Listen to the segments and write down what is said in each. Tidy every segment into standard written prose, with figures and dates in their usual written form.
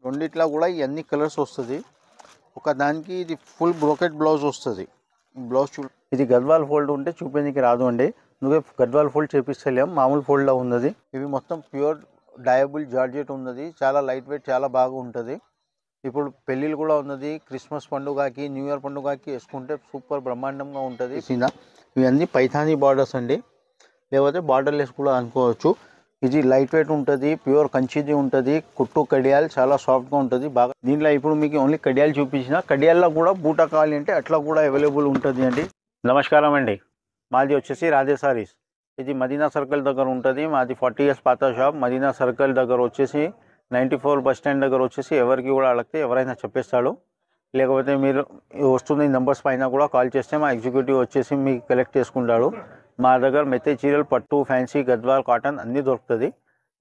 రెండిట్లో కూడా ఇవన్నీ కలర్స్ వస్తుంది. ఒక దానికి ఇది ఫుల్ బ్రోకెట్ బ్లౌజ్ వస్తుంది. బ్లౌజ్ ఇది గద్వాల్ ఫోల్డ్ ఉంటే చూపేందుకు రాదు అండి. నువ్వే గద్వాల్ ఫోల్డ్ చేపిస్తలేం, మామూలు ఫోల్డ్లో ఉన్నది. ఇవి మొత్తం ప్యూర్ డయబుల్ జార్జెట్ ఉన్నది. చాలా లైట్ వెయిట్, చాలా బాగా ఉంటుంది. ఇప్పుడు పెళ్ళిళ్ళు కూడా ఉన్నది. క్రిస్మస్ పండుగకి, న్యూ ఇయర్ పండుగకి వేసుకుంటే సూపర్ బ్రహ్మాండంగా ఉంటుంది. ఇవన్నీ పైథానీ బార్డర్స్ అండి, లేకపోతే బార్డర్లెస్ కూడా అనుకోవచ్చు. ఇది లైట్ వెయిట్ ఉంటుంది, ప్యూర్ కంచిది ఉంటుంది. కుట్టు కడియాలు చాలా సాఫ్ట్గా ఉంటుంది బాగా. దీంట్లో ఇప్పుడు మీకు ఓన్లీ కడియాలు చూపించిన, కడియాల్లో కూడా బూటా కావాలి అంటే అట్లా కూడా అవైలబుల్ ఉంటుంది అండి. నమస్కారం అండి, మాది వచ్చేసి రాధే సారీస్. ఇది మదీనా సర్కిల్ దగ్గర ఉంటుంది. మాది 40 years పాత షాప్. మదీనా సర్కిల్ దగ్గర వచ్చేసి 94 బస్ స్టాండ్ దగ్గర వచ్చేసి ఎవరికి కూడా అడిగితే ఎవరైనా చెప్పేస్తాడు. లేకపోతే మీరు వస్తుంది నెంబర్స్ పైన కూడా కాల్ చేస్తే మా ఎగ్జిక్యూటివ్ వచ్చేసి మీకు కలెక్ట్ చేసుకుంటాడు. మా దగ్గర మెత్తె చీరలు, పట్టు, ఫ్యాన్సీ, గద్వాల్, కాటన్ అన్నీ దొరుకుతుంది.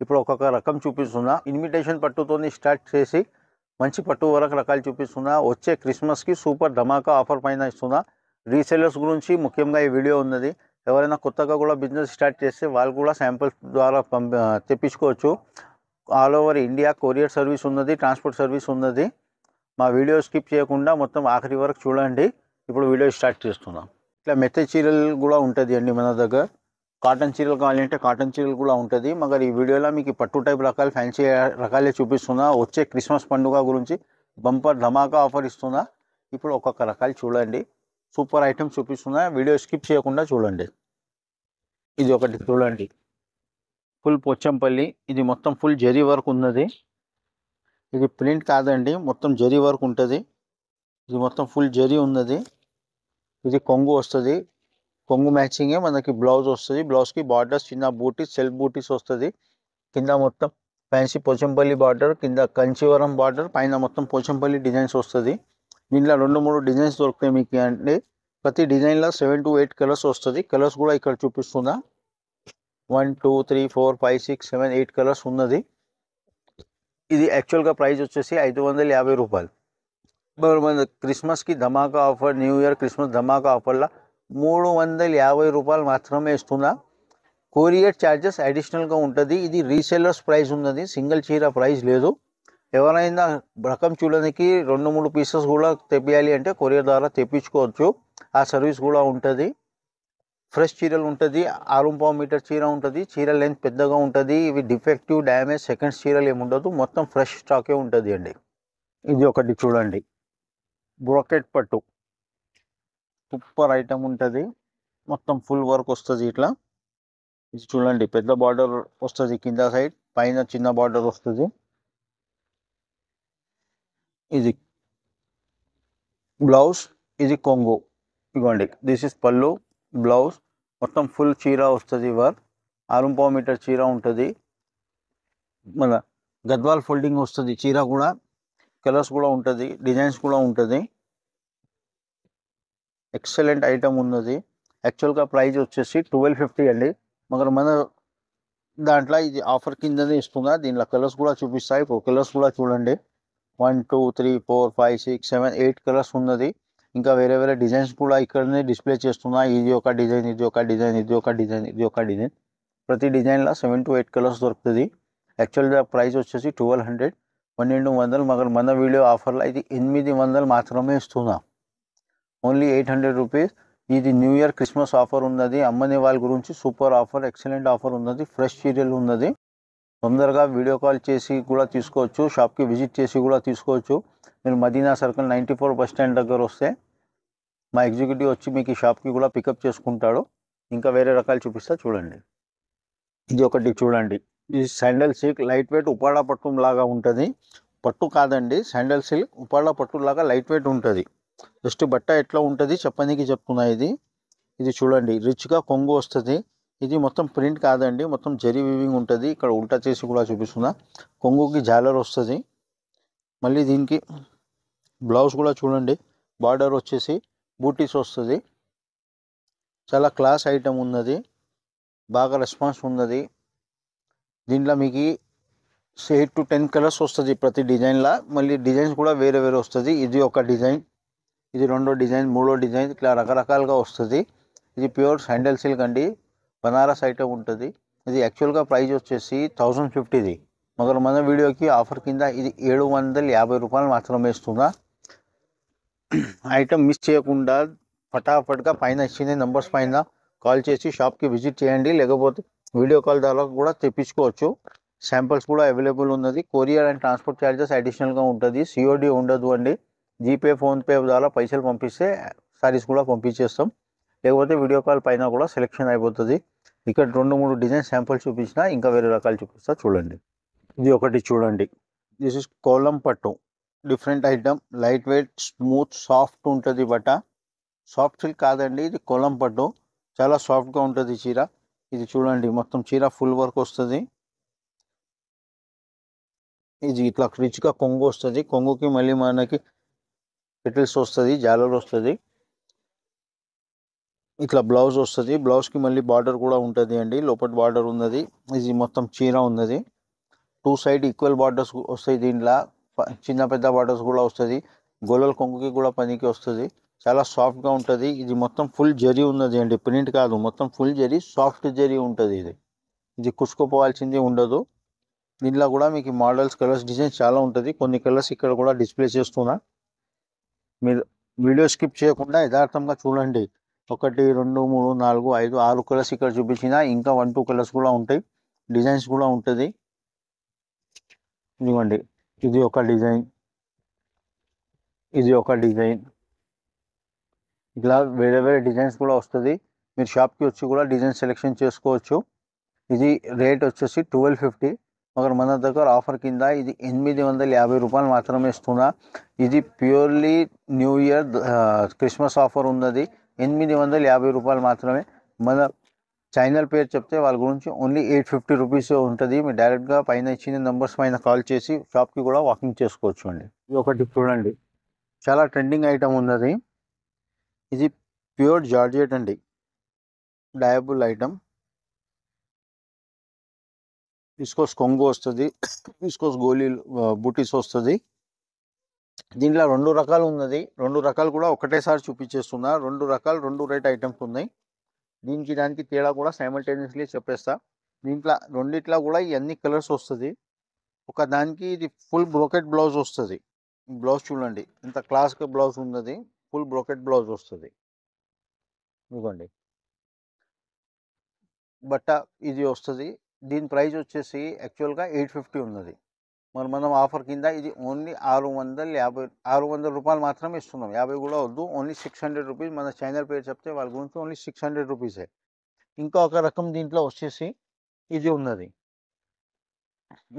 ఇప్పుడు ఒక్కొక్క రకం చూపిస్తున్నా. ఇన్విటేషన్ పట్టుతో స్టార్ట్ చేసి మంచి పట్టు వరకు రకాలు చూపిస్తున్నా. వచ్చే క్రిస్మస్కి సూపర్ ధమాకా ఆఫర్ పైన ఇస్తున్నా. రీసెలర్స్ గురించి ముఖ్యంగా ఈ వీడియో ఉన్నది. ఎవరైనా కొత్తగా కూడా బిజినెస్ స్టార్ట్ చేస్తే వాళ్ళు కూడా శాంపిల్స్ ద్వారా తెప్పించుకోవచ్చు. All over India courier service ఉన్నది, ట్రాన్స్పోర్ట్ సర్వీస్ ఉన్నది. మా వీడియో స్కిప్ చేయకుండా మొత్తం ఆఖరి వరకు చూడండి. ఇప్పుడు వీడియో స్టార్ట్ చేస్తున్నాం. ఇట్లా మెత్తె చీరలు కూడా ఉంటుంది అండి మన దగ్గర. కాటన్ చీరలు కావాలంటే కాటన్ చీరలు కూడా ఉంటుంది. మగర్ ఈ వీడియోలో మీకు పట్టు టైప్ రకాలు, ఫ్యాన్సీ రకాలే చూపిస్తున్నా. వచ్చే క్రిస్మస్ పండుగ గురించి బంపర్ ధమాకా ఆఫర్ ఇస్తున్నా. ఇప్పుడు ఒక్కొక్క రకాలు చూడండి. సూపర్ ఐటమ్ చూపిస్తున్నా, వీడియో స్కిప్ చేయకుండా చూడండి. ఇది ఒకటి చూడండి, ఫుల్ పోచంపల్లి. ఇది మొత్తం ఫుల్ జరీ వర్క్ ఉన్నది. ఇది ప్రింట్ కాదండి, మొత్తం జరీ వర్క్ ఉంటుంది. ఇది మొత్తం ఫుల్ జరీ ఉన్నది. ఇది కొంగు వస్తుంది. కొంగు మ్యాచింగే మనకి బ్లౌజ్ వస్తుంది. బ్లౌజ్కి బార్డర్స్ చిన్న బూటీస్, సెల్ఫ్ బూటీస్ వస్తుంది. కింద మొత్తం ఫ్యాన్సీ పోచంపల్లి బార్డర్, కింద కంచివరం బార్డర్, పైన మొత్తం పోచంపల్లి డిజైన్స్ వస్తుంది. దీంట్లో 2-3 డిజైన్స్ దొరుకుతాయి మీకు అండి. ప్రతి డిజైన్లో 7 to 8 కలర్స్ వస్తుంది. కలర్స్ కూడా ఇక్కడ చూపిస్తున్నా. 1 2 3 4 5 6 7 8 కలర్స్ ఉన్నది. ఇది యాక్చువల్గా ప్రైస్ వచ్చేసి 550 రూపాయలు. మన క్రిస్మస్కి ధమాకా ఆఫర్, న్యూ ఇయర్ క్రిస్మస్ ధమాకా ఆఫర్లో 350 రూపాయలు మాత్రమే ఇస్తున్నా. కొరియర్ ఛార్జెస్ అడిషనల్గా ఉంటుంది. ఇది రీసెల్లర్స్ ప్రైస్ ఉన్నది, సింగిల్ చీర ప్రైస్ లేదు. ఎవరైనా రకం చూడడానికి 2-3 పీసెస్ కూడా తెప్పియాలి అంటే కొరియర్ ద్వారా తెప్పించుకోవచ్చు. ఆ సర్వీస్ కూడా ఉంటుంది. ఫ్రెష్ చీరలు ఉంటుంది. 6.5 మీటర్ చీర ఉంటుంది. చీర లెంత్ పెద్దగా ఉంటుంది. ఇవి డిఫెక్టివ్, డ్యామేజ్, సెకండ్స్ చీరలు ఏముండదు. మొత్తం ఫ్రెష్ స్టాకే ఉంటుంది అండి. ఇది ఒకటి చూడండి, బ్రోకెట్ పట్టు, సూపర్ ఐటమ్ ఉంటుంది. మొత్తం ఫుల్ వర్క్ వస్తుంది ఇట్లా. ఇది చూడండి, పెద్ద బార్డర్ వస్తుంది కింద సైడ్, పైన చిన్న బార్డర్ వస్తుంది. ఇది బ్లౌజ్, ఇది కొంగు. ఇవ్వండి, దిస్ ఇస్ పళ్ళు, బ్లౌజ్. మొత్తం ఫుల్ చీర వస్తుంది. వర్క్ 6.5 మీటర్ చీర ఉంటుంది. మన గద్వాల్ ఫోల్డింగ్ వస్తుంది చీర కూడా. కలర్స్ కూడా ఉంటుంది, డిజైన్స్ కూడా ఉంటుంది. ఎక్సలెంట్ ఐటమ్ ఉన్నది. యాక్చువల్గా ప్రైస్ వచ్చేసి 1250 అండి. మగర్ మన దాంట్లో ఇది ఆఫర్ కిందనే ఇస్తున్నా. దీంట్లో కలర్స్ కూడా చూపిస్తాయి. ఇప్పుడు కలర్స్ కూడా చూడండి. 1 2 3 4 5 6 7 8 కలర్స్ ఉన్నది. ఇంకా వేరే వేరే డిజైన్స్ కూడా ఇక్కడనే డిస్ప్లే చేస్తున్నా. ఇది ఒక డిజైన్, ఇది ఒక డిజైన్, ఇది ఒక డిజైన్, ఇది ఒక డిజైన్. ప్రతి డిజైన్లో 7 to 8 కలర్స్ దొరుకుతుంది. యాక్చువల్గా ప్రైస్ వచ్చేసి 1200, 1200. మగర్ మన వీడియో ఆఫర్లో ఇది 800 మాత్రమే ఇస్తున్నా. Only 800 rupees. ఇది న్యూ ఇయర్ క్రిస్మస్ ఆఫర్ ఉన్నది. అమ్మని వాళ్ళ గురించి సూపర్ ఆఫర్, ఎక్సలెంట్ ఆఫర్ ఉన్నది. ఫ్రెష్ చీరలు ఉన్నది. తొందరగా వీడియో కాల్ చేసి కూడా తీసుకోవచ్చు, షాప్కి విజిట్ చేసి కూడా తీసుకోవచ్చు. మీరు మదీనా సర్కిల్ 94 బస్ స్టాండ్ దగ్గర వస్తే మా ఎగ్జిక్యూటివ్ వచ్చి మీకు ఈ షాప్కి కూడా పికప్ చేసుకుంటాడు. ఇంకా వేరే రకాలు చూపిస్తా చూడండి. ఇది ఒకటి చూడండి, ఇది sandal silk, light weight Uppada పట్టు లాగా ఉంటుంది. పట్టు కాదండి, శాండల్ సిల్క్ ఉపాడా పట్టు లాగా లైట్ వెయిట్ ఉంటుంది. జస్ట్ బట్ట ఎట్లా ఉంటుంది చెప్పనీకి చెప్తున్నా. ఇది చూడండి, రిచ్గా కొంగు వస్తుంది. ఇది మొత్తం ప్రింట్ కాదండి, మొత్తం జరీ వీవింగ్ ఉంటుంది. ఇక్కడ ఉల్టా చేసి కూడా చూపిస్తున్నా. కొంగుకి జాలర్ వస్తుంది. మళ్ళీ దీనికి బ్లౌజ్ కూడా చూడండి, బార్డర్ వచ్చేసి బూటీస్ వస్తుంది. చాలా క్లాస్ ఐటమ్ ఉన్నది, బాగా రెస్పాన్స్ ఉన్నది. దీంట్లో మీకు 8 to 10 కలర్స్ వస్తుంది ప్రతి డిజైన్లో. మళ్ళీ డిజైన్స్ కూడా వేరే వేరే వస్తుంది. ఇది ఒక డిజైన్, ఇది రెండో డిజైన్, మూడో డిజైన్, ఇట్లా రకరకాలుగా వస్తుంది. ఇది ప్యూర్ శాండల్ సిల్క్ అండి, బనారస్ ఐటమ్ ఉంటుంది. ఇది యాక్చువల్గా ప్రైస్ వచ్చేసి 1050. మగర్ మన వీడియోకి ఆఫర్ కింద ఇది 750 రూపాయలు మాత్రమే ఇస్తున్నా. ఐటమ్ మిస్ చేయకుండా ఫటాఫట్గా పైన ఇచ్చిన నంబర్స్ పైన కాల్ చేసి షాప్కి విజిట్ చేయండి, లేకపోతే వీడియో కాల్ ద్వారా కూడా తెప్పించుకోవచ్చు. శాంపిల్స్ కూడా అవైలబుల్ ఉన్నది. కొరియర్ అండ్ ట్రాన్స్పోర్ట్ ఛార్జెస్ అడిషనల్గా ఉంటుంది. సిఓడి ఉండదు అండి. జీపే ఫోన్పే ద్వారా పైసలు పంపిస్తే సారీస్ కూడా పంపించేస్తాం, లేకపోతే వీడియో కాల్ పైన కూడా సెలెక్షన్ అయిపోతుంది. ఇక్కడ 2-3 డిజైన్ శాంపిల్స్ చూపించిన, ఇంకా వేరే రకాలు చూపిస్తా చూడండి. ఇది ఒకటి చూడండి. దిస్ ఇస్ కోలం పట్టు, different item, light weight, smooth, soft ఉంటుంది బట్ట. సాఫ్ట్ సిల్క్ కాదండి, ఇది కోలం పట్టు, చాలా సాఫ్ట్గా ఉంటుంది చీర. ఇది చూడండి, మొత్తం చీర ఫుల్ వర్క్ వస్తుంది. ఇది ఇట్లా రిచ్గా కొంగు వస్తుంది. కొంగుకి మళ్ళీ మనకి పెటల్స్ వస్తుంది, జాలర్ వస్తుంది. ఇట్లా బ్లౌజ్ వస్తుంది. బ్లౌజ్కి మళ్ళీ బార్డర్ కూడా ఉంటుంది అండి, లోపల బార్డర్ ఉన్నది. ఇది మొత్తం చీర ఉన్నది. 2 సైడ్ ఈక్వల్ బార్డర్స్ వస్తాయి. దీంట్లో చిన్న పెద్ద బార్డర్స్ కూడా వస్తుంది. గోలల కొంగుకి కూడా పనికి వస్తుంది. చాలా సాఫ్ట్గా ఉంటుంది. ఇది మొత్తం ఫుల్ జరీ ఉన్నది అండి, ప్రింట్ కాదు, మొత్తం ఫుల్ జరీ, సాఫ్ట్ జరీ ఉంటుంది. ఇది కుచ్చుకోపోవాల్సింది ఉండదు. దీంట్లో కూడా మీకు మోడల్స్, కలర్స్, డిజైన్స్ చాలా ఉంటుంది. కొన్ని కలర్స్ ఇక్కడ కూడా డిస్ప్లే చేస్తున్నా. మీరు వీడియో స్కిప్ చేయకుండా యథార్థంగా చూడండి. 1, 2, 3, 4, 5, 6 కలర్స్ ఇక్కడ చూపించిన, ఇంకా 1-2 కలర్స్ కూడా ఉంటాయి. డిజైన్స్ కూడా ఉంటుంది. ఇదిగోండి, ఇది ఒక డిజైన్, ఇది ఒక డిజైన్, ఇట్లా వేరే వేరే డిజైన్స్ కూడా వస్తుంది. మీరు షాప్కి వచ్చి కూడా డిజైన్ సెలెక్షన్ చేసుకోవచ్చు. ఇది రేట్ వచ్చేసి 1250. మగర్ మన దగ్గర ఆఫర్ కింద ఇది 850 రూపాయలు మాత్రమే ఇస్తున్నా. ఇది purely new year Christmas offer ఉన్నది. 850 రూపాయలు మాత్రమే. మన ఛానల్ పేరు చెప్తే వాళ్ళ గురించి ఓన్లీ 850 రూపీస్ ఉంటుంది. మీరు డైరెక్ట్గా పైన ఇచ్చిన నెంబర్స్ పైన కాల్ చేసి షాప్కి కూడా వాకింగ్ చేసుకోవచ్చు అండి. ఇది ఒకటి చూడండి, చాలా ట్రెండింగ్ ఐటమ్ ఉన్నది. ఇది ప్యూర్ జార్జెట్ అండి, డయబుల్ ఐటమ్. విస్కోస్ కొంగు వస్తుంది, విస్కోస్ గోళీలు బూటీస్ వస్తుంది. దీంట్లో 2 రకాలు ఉన్నది. 2 రకాలు కూడా ఒకటేసారి చూపించేస్తున్నా. 2 రకాలు 2 రేట్ ఐటమ్స్ ఉన్నాయి. దానికి తేడా కూడా సైమల్టేనియస్లీ చెప్పేస్తా. దీంట్లో రెండిట్లో కూడా ఇవన్నీ కలర్స్ వస్తుంది. ఒక దానికి ఇది ఫుల్ బ్రోకెట్ బ్లౌజ్ వస్తుంది. బ్లౌజ్ చూడండి ఎంత క్లాస్గా బ్లౌజ్ ఉన్నది, ఫుల్ బ్రోకెట్ బ్లౌజ్ వస్తుంది. ఇదిగోండి బట్ట ఇది వస్తుంది. దీని ప్రైస్ వచ్చేసి యాక్చువల్గా 850 ఉన్నది. మనం ఆఫర్ కింద ఇది ఓన్లీ 600 రూపాయలు మాత్రమే ఇస్తున్నాం. 50 కూడా వద్దు, ఓన్లీ 600 రూపీస్. మన ఛానల్ పేరు చెప్తే వాళ్ళ గురించి ఓన్లీ 600 రూపీసే. ఇంకా ఒక రకం దీంట్లో వచ్చేసి ఇది ఉన్నది.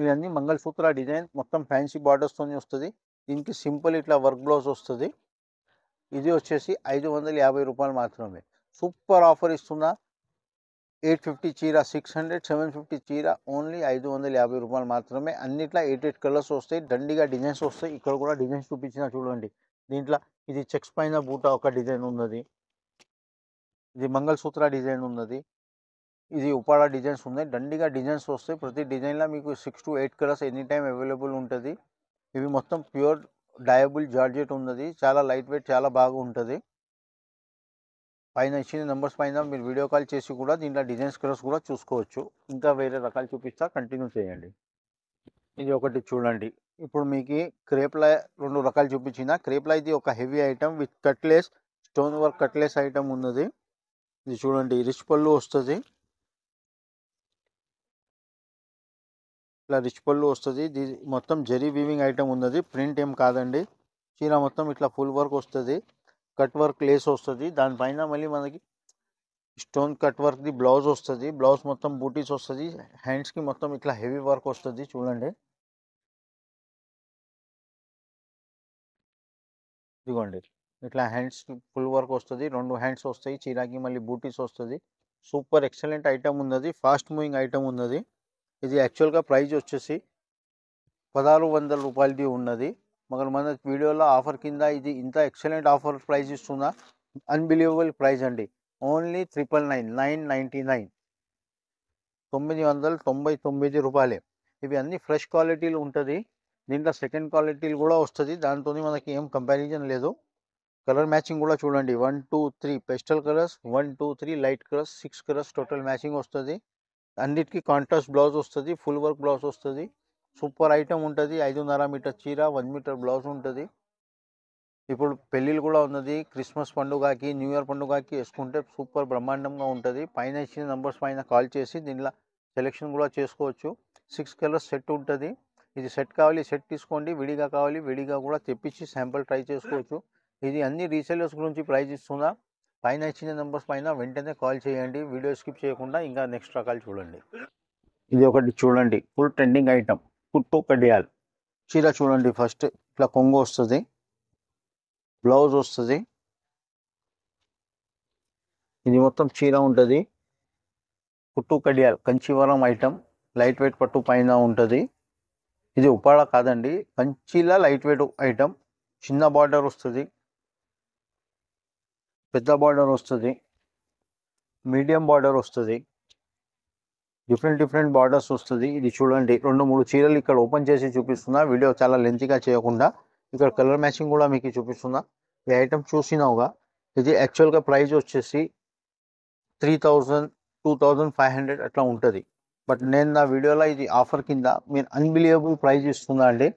ఇవన్నీ మంగళసూత్ర డిజైన్, మొత్తం ఫ్యాన్సీ బార్డర్స్తో వస్తుంది. దీనికి సింపుల్ ఇట్లా వర్క్ బ్లౌజ్ వస్తుంది. ఇది వచ్చేసి 550 రూపాయలు మాత్రమే. సూపర్ ఆఫర్ ఇస్తున్నా. 850 చీర 600, 750 చీర ఓన్లీ 550 రూపాయలు మాత్రమే. అన్నిట్లో 8 కలర్స్ వస్తాయి, దండిగా డిజైన్స్ వస్తాయి. ఇక్కడ కూడా డిజైన్స్ చూపించిన చూడండి. దీంట్లో ఇది చెక్స్ పైన బూటా ఒక డిజైన్ ఉన్నది, ఇది మంగళసూత్ర డిజైన్ ఉన్నది, ఇది ఉపాడ డిజైన్స్ ఉన్నాయి. దండిగా డిజైన్స్ వస్తాయి. ప్రతి డిజైన్లో మీకు 6 to 8 colours any time available ఉంటుంది. ఇవి మొత్తం ప్యూర్ డయబుల్ జార్జెట్ ఉన్నది, చాలా లైట్ వెయిట్, చాలా బాగా ఉంటుంది. పైన ఇచ్చిన నెంబర్స్ పైన మీరు వీడియో కాల్ చేసి కూడా దీంట్లో డిజైన్స్ కలర్స్ కూడా చూసుకోవచ్చు. ఇంకా వేరే రకాలు చూపిస్తా, కంటిన్యూ చేయండి. ఇది ఒకటి చూడండి. ఇప్పుడు మీకు క్రేప్లా 2 రకాలు చూపించిన. క్రేప్లా ఇది ఒక హెవీ ఐటమ్ విత్ కట్లెస్, స్టోన్ వర్క్ కట్లెస్ ఐటమ్ ఉన్నది. ఇది చూడండి, రిచ్ పళ్ళు వస్తుంది, ఇట్లా రిచ్ పళ్ళు వస్తుంది. ఇది మొత్తం జరీ వీవింగ్ ఐటమ్ ఉన్నది, ప్రింట్ ఏం కాదండి. చీర మొత్తం ఇట్లా ఫుల్ వర్క్ వస్తుంది, కట్ వర్క్ లేస్ వస్తుంది. దానిపైన మళ్ళీ మనకి స్టోన్ కట్ వర్క్ది బ్లౌజ్ వస్తుంది. బ్లౌజ్ మొత్తం బూటీస్ వస్తుంది. హ్యాండ్స్కి మొత్తం ఇట్లా హెవీ వర్క్ వస్తుంది చూడండి. ఇదిగోండి, ఇట్లా హ్యాండ్స్కి ఫుల్ వర్క్ వస్తుంది. 2 హ్యాండ్స్ వస్తాయి చీరకి, మళ్ళీ బూటీస్ వస్తుంది. సూపర్ ఎక్సలెంట్ ఐటమ్ ఉన్నది, ఫాస్ట్ మూవింగ్ ఐటమ్ ఉన్నది. ఇది యాక్చువల్గా ప్రైస్ వచ్చేసి 1600 రూపాయలది ఉన్నది. మగర్ మన వీడియోలో ఆఫర్ కింద ఇది ఇంత ఎక్సలెంట్ ఆఫర్ ప్రైస్ ఇస్తున్నా. అన్బిలీవబుల్ ప్రైస్ అండి. ఓన్లీ 999 999 రూపాయలే. ఇవి అన్ని ఫ్రెష్ క్వాలిటీలు ఉంటుంది. దీంట్లో సెకండ్ క్వాలిటీలు కూడా వస్తుంది, దాంతో మనకి ఏం కంపారిజన్ లేదు. కలర్ మ్యాచింగ్ కూడా చూడండి, 1, 2, 3 pastel colours, 1, 2, 3 light colours, 6 colours total matching వస్తుంది. అన్నిటికీ కాంట్రాస్ట్ బ్లౌజ్ వస్తుంది, ఫుల్ వర్క్ బ్లౌజ్ వస్తుంది. సూపర్ ఐటమ్ ఉంటుంది. 5.5 మీటర్ చీర, 1 మీటర్ బ్లౌజ్ ఉంటుంది. ఇప్పుడు పెళ్ళిళ్ళు కూడా ఉన్నది. క్రిస్మస్ పండుగకి, న్యూ ఇయర్ పండుగకి వేసుకుంటే సూపర్ బ్రహ్మాండంగా ఉంటుంది. పైన ఇచ్చిన నంబర్స్ పైన కాల్ చేసి దీనిలో సెలెక్షన్ కూడా చేసుకోవచ్చు. 6 కలర్స్ సెట్ ఉంటుంది. ఇది సెట్ కావాలి సెట్ తీసుకోండి, విడిగా కావాలి విడిగా కూడా తెప్పించి శాంపుల్ ట్రై చేసుకోవచ్చు. ఇది అన్ని రీసేలర్స్ గురించి ప్రైస్ ఇస్తున్నా. పైన ఇచ్చిన నంబర్స్ పైన వెంటనే కాల్ చేయండి. వీడియో స్కిప్ చేయకుండా ఇంకా నెక్స్ట్ రకాలు చూడండి. ఇది ఒకటి చూడండి, ఫుల్ ట్రెండింగ్ ఐటమ్ కుట్టు కడియాల్ చీర చూడండి. ఫస్ట్ ఇట్లా కొంగు వస్తుంది, బ్లౌజ్ వస్తుంది. ఇది మొత్తం చీర ఉంటుంది. కుట్టు Kadiyal Kanchivaram item, light weight పట్టు పైన ఉంటుంది. ఇది ఉప్పాడ కాదండి, కంచిలా లైట్ వెయిట్ ఐటమ్. చిన్న బార్డర్ వస్తుంది, పెద్ద బార్డర్ వస్తుంది, మీడియం బార్డర్ వస్తుంది, డిఫరెంట్ బార్డర్స్ వస్తుంది. ఇది చూడండి, 2-3 చీరలు ఇక్కడ ఓపెన్ చేసి చూపిస్తున్నా. వీడియో చాలా లెంతీగా చేయకుండా ఇక్కడ కలర్ మ్యాచింగ్ కూడా మీకు చూపిస్తున్నా. ఈ ఐటమ్ చూసినావుగా. ఇది యాక్చువల్గా ప్రైస్ వచ్చేసి 3000, 2500 అట్లా ఉంటుంది. బట్ నేను నా వీడియోలో ఇది ఆఫర్ కింద మీరు అన్బిలీవబుల్ ప్రైస్ ఇస్తున్నా అండి.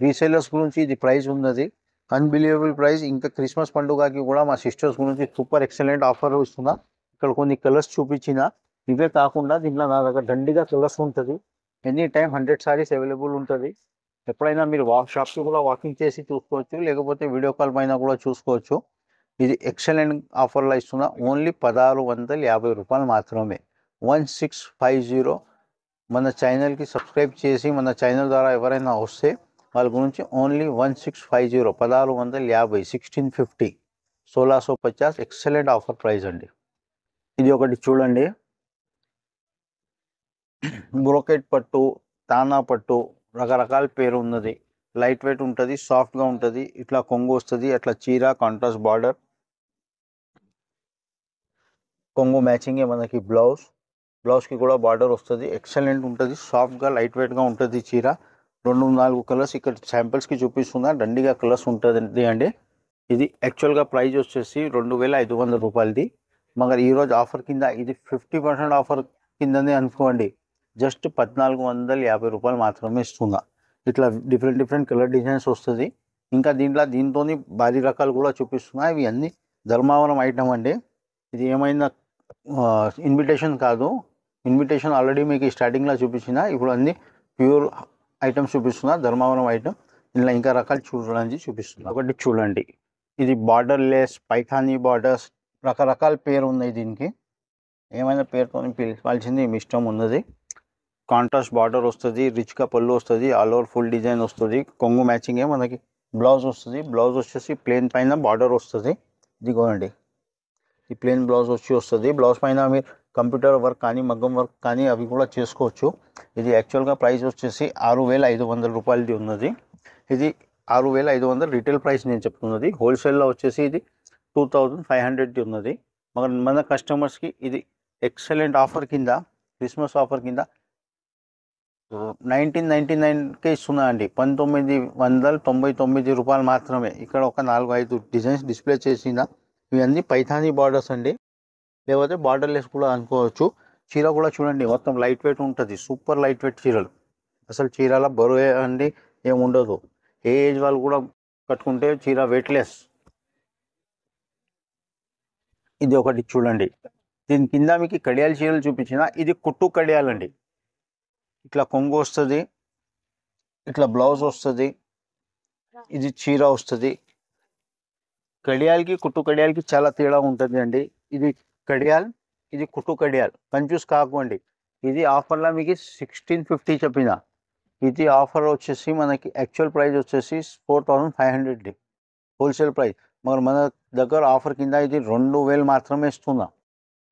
రీసేలర్స్ గురించి ఇది ప్రైస్ ఉన్నది, అన్బిలీవబుల్ ప్రైస్. ఇంకా క్రిస్మస్ పండుగకి కూడా మా సిస్టర్స్ గురించి సూపర్ ఎక్సలెంట్ ఆఫర్ ఇస్తున్నా. ఇక్కడ కొన్ని కలర్స్ చూపించిన, ఇవే కాకుండా దీంట్లో నా దగ్గర దండిగా కలర్స్ ఉంటుంది. ఎనీ టైం 100 సారీస్ అవైలబుల్ ఉంటుంది. ఎప్పుడైనా మీరు షాప్కి కూడా వాకింగ్ చేసి చూసుకోవచ్చు, లేకపోతే వీడియో కాల్ పైన కూడా చూసుకోవచ్చు. ఇది ఎక్సలెంట్ ఆఫర్లో ఇస్తున్నా. ఓన్లీ 1650 రూపాయలు మాత్రమే. 1650. మన ఛానల్కి సబ్స్క్రైబ్ చేసి మన ఛానల్ ద్వారా ఎవరైనా వస్తే వాళ్ళ గురించి ఓన్లీ 1650, 1650, 1650, 1650 ఎక్సలెంట్ ఆఫర్ ప్రైస్ అండి. ఇది ఒకటి చూడండి, బ్రోకెట్ పట్టు, తానా పట్టు, రకరకాల పేరు ఉన్నది. లైట్ వెయిట్ ఉంటుంది, సాఫ్ట్గా ఉంటుంది. ఇట్లా కొంగు వస్తుంది, అట్లా చీర కాంట్రాస్ట్ బార్డర్, కొంగు మ్యాచింగే మనకి బ్లౌజ్కి కూడా బార్డర్ వస్తుంది. ఎక్సలెంట్ ఉంటుంది, సాఫ్ట్గా లైట్ వెయిట్గా ఉంటుంది చీర. 2-4 కలర్స్ ఇక్కడ శాంపిల్స్కి చూపిస్తున్నా. దండిగా కలర్స్ ఉంటుంది అండి. ఇది యాక్చువల్గా ప్రైస్ వచ్చేసి 2500 రూపాయలది. మగర్ ఈరోజు ఆఫర్ కింద ఇది 50% ఆఫర్ కిందనే అనుకోండి. జస్ట్ 1450 రూపాయలు మాత్రమే ఇస్తున్నా. ఇట్లా డిఫరెంట్ కలర్ డిజైన్స్ వస్తుంది. ఇంకా దీంతో భారీ రకాలు కూడా చూపిస్తున్నా. ఇవి అన్నీ ధర్మావరం ఐటమ్ అండి. ఇది ఏమైనా ఇన్విటేషన్ కాదు. ఇన్విటేషన్ ఆల్రెడీ మీకు స్టార్టింగ్లో చూపించిన. ఇప్పుడు అన్ని ప్యూర్ ఐటమ్స్ చూపిస్తున్నా, ధర్మావరం ఐటమ్. ఇలా ఇంకా రకాలు చూడడానికి చూపిస్తున్నా. ఒకటి చూడండి, ఇది బార్డర్ లెస్ పైథానీ బార్డర్స్, రకరకాల పేరు ఉన్నాయి దీనికి. ఏమైనా పేరుతో పిలవాల్సింది మీ ఇష్టం ఉన్నది. కాంట్రాస్ట్ బార్డర్ వస్తుంది, రిచ్గా పళ్ళు వస్తుంది, ఆల్ ఓవర్ ఫుల్ డిజైన్ వస్తుంది. కొంగు మ్యాచింగే మనకి బ్లౌజ్ వస్తుంది. బ్లౌజ్ వచ్చేసి ప్లేన్ పైన బార్డర్ వస్తుంది. ఇదిగోండి, ఈ ప్లేన్ బ్లౌజ్ వస్తుంది. బ్లౌజ్ పైన మీరు కంప్యూటర్ వర్క్ కానీ మగ్గం వర్క్ కానీ అవి కూడా చేసుకోవచ్చు. ఇది యాక్చువల్గా ప్రైస్ వచ్చేసి 6500 రూపాయలది ఉన్నది. ఇది 6500 రిటైల్ ప్రైస్ నేను చెప్తున్నది. హోల్సేల్లో వచ్చేసి ఇది 2500ది ఉన్నది. మన కస్టమర్స్కి ఇది ఎక్సలెంట్ ఆఫర్ కింద, క్రిస్మస్ ఆఫర్ కింద 1999కే ఇస్తున్నా అండి. 1999 రూపాయలు మాత్రమే. ఇక్కడ ఒక 4-5 డిజైన్స్ డిస్ప్లే చేసిన. ఇవన్నీ పైథానీ బార్డర్స్ అండి, లేకపోతే బార్డర్లెస్ కూడా అనుకోవచ్చు. చీర కూడా చూడండి, మొత్తం లైట్ వెయిట్ ఉంటుంది. సూపర్ లైట్ వెయిట్ చీరలు. అసలు చీరల బరువే అండి ఏముండదు. ఏ ఏజ్ వాళ్ళు కూడా కట్టుకుంటే చీర వెయిట్లెస్. ఇది ఒకటి చూడండి, దీని కింద మీకు కడియాల చీరలు చూపించిన. ఇది కుట్టు కడియాలండి. ఇట్లా కొంగు వస్తుంది, ఇట్లా బ్లౌజ్ వస్తుంది, ఇది చీర వస్తుంది. కడియాల్కి కుట్టు కడియాల్కి చాలా తేడా ఉంటుంది అండి. ఇది కడియాల్, ఇది కుట్టు కడియాల్, కన్ఫ్యూజ్ కాకండి. ఇది ఆఫర్లో మీకు 1650 చెప్పిన. ఇది ఆఫర్ వచ్చేసి మనకి యాక్చువల్ ప్రైస్ వచ్చేసి 4500 హోల్సేల్ ప్రైస్. మరి మన దగ్గర ఆఫర్ కింద ఇది 2000 మాత్రమే ఇస్తున్నా.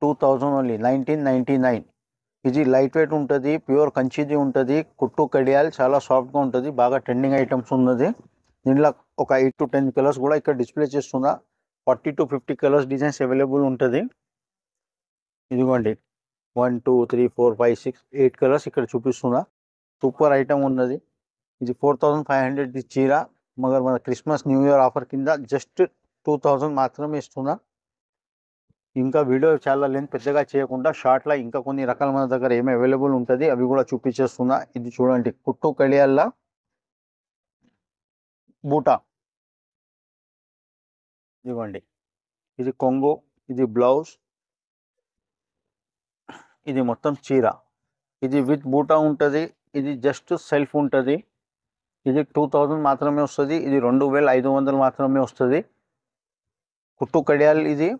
2000 ఓన్లీ, 1999. ఇది లైట్ వెయిట్ ఉంటుంది, ప్యూర్ కంచిది ఉంటుంది. కుట్టు కడియాల్ చాలా సాఫ్ట్గా ఉంటుంది. బాగా ట్రెండింగ్ ఐటమ్స్ ఉన్నది. దీంట్లో ఒక 8 to 10 కలర్స్ కూడా ఇక్కడ డిస్ప్లే చేస్తున్నా. 40 to 50 కలర్స్ డిజైన్స్ అవైలబుల్ ఉంటుంది. ఇదిగోండి 1 2 3 4 5 6 8 కలర్స్ ఇక్కడ చూపిస్తున్నా. సూపర్ ఐటమ్ ఉన్నది. ఇది 4500 చీర. మగర్ మన క్రిస్మస్ న్యూ ఇయర్ ఆఫర్ కింద జస్ట్ 2000 మాత్రమే ఇస్తున్నా. ఇంకా వీడియో చాలా లెంత్ పెద్దగా చేయకుండా షార్ట్లో ఇంకా కొన్ని రకాల మన దగ్గర ఏమి అవైలబుల్ ఉంటుంది అవి కూడా చూపించేస్తున్నా. ఇది చూడండి, కుట్టు కడియాల బూటా ఇవ్వండి. ఇది కొంగు, ఇది బ్లౌజ్, ఇది మొత్తం చీర. ఇది విత్ బూటా ఉంటుంది, ఇది జస్ట్ సెల్ఫ్ ఉంటుంది. ఇది 2000 మాత్రమే వస్తుంది, ఇది 2500 మాత్రమే వస్తుంది. కుట్టు కడియాలు ఇది.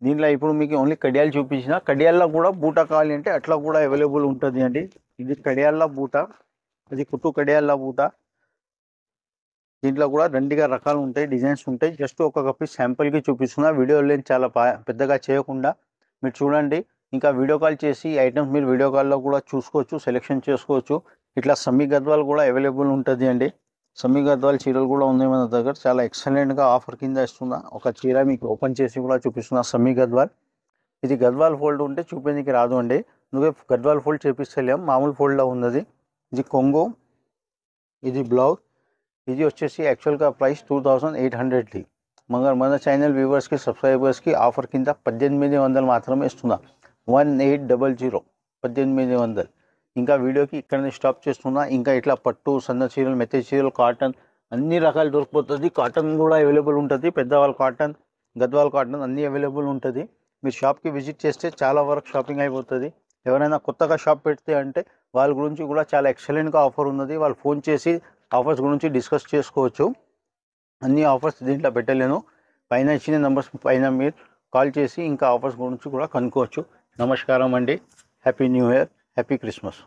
దీంట్లో ఇప్పుడు మీకు ఓన్లీ కడియాలు చూపించిన, కడియాల్లో కూడా బూటా కావాలి అంటే అట్లా కూడా అవైలబుల్ ఉంటుంది అండి. ఇది కడియాల బూటా, ఇది కుట్టు కడియాల బూటా. దీంట్లో కూడా దండిగా రకాలు ఉంటాయి, డిజైన్స్ ఉంటాయి. జస్ట్ ఒక పీస్ శాంపుల్కి చూపిస్తున్నా, వీడియో లేని చాలా పెద్దగా చేయకుండా మీరు చూడండి. ఇంకా వీడియో కాల్ చేసి ఐటమ్స్ మీరు వీడియో కాల్లో కూడా చూసుకోవచ్చు, సెలెక్షన్ చేసుకోవచ్చు. ఇట్లా సమ్మి గద్వాలు కూడా అవైలబుల్ ఉంటుంది అండి. సమ్మి గద్వాల్ చీరలు కూడా ఉన్నాయి మన దగ్గర, చాలా ఎక్సలెంట్గా ఆఫర్ కింద ఇస్తున్నా. ఒక చీర మీకు ఓపెన్ చేసి కూడా చూపిస్తున్నా, సమ్మి గద్వాల్. ఇది గద్వాల్ ఫోల్డ్ ఉంటే చూపేందుకు రాదు అండి, నువ్వే గద్వాల్ ఫోల్డ్ చేపిస్తలేం, మామూలు ఫోల్డ్లో ఉన్నది. ఇది కొంగు, ఇది బ్లౌజ్. ఇది వచ్చేసి యాక్చువల్గా ప్రైస్ 2800ది. మగర్ మన ఛానల్ వ్యూవర్స్కి సబ్స్క్రైబర్స్కి ఆఫర్ కింద 1800 మాత్రమే ఇస్తున్నా. 1800, 1800. ఇంకా వీడియోకి ఇక్కడనే స్టాప్ చేస్తున్నా. ఇంకా ఇట్లా పట్టు, సన్న చీరలు, మెత్త చీరలు, కాటన్ అన్ని రకాలు దొరికిపోతుంది. కాటన్ కూడా అవైలబుల్ ఉంటుంది, పెద్దవాళ్ళ కాటన్, గద్వాల్ కాటన్ అన్నీ అవైలబుల్ ఉంటుంది. మీరు షాప్కి విజిట్ చేస్తే చాలా వరకు షాపింగ్ అయిపోతుంది. ఎవరైనా కొత్తగా షాప్ పెడితే అంటే వాళ్ళ గురించి కూడా చాలా ఎక్సలెంట్గా ఆఫర్ ఉన్నది. వాళ్ళు ఫోన్ చేసి ఆఫర్స్ గురించి డిస్కస్ చేసుకోవచ్చు. అన్ని ఆఫర్స్ దీంట్లో పెట్టలేను, పైన ఇచ్చిన నెంబర్స్ పైన మీరు కాల్ చేసి ఇంకా ఆఫర్స్ గురించి కూడా కనుక్కోవచ్చు. నమస్కారం అండి, happy new year, happy Christmas.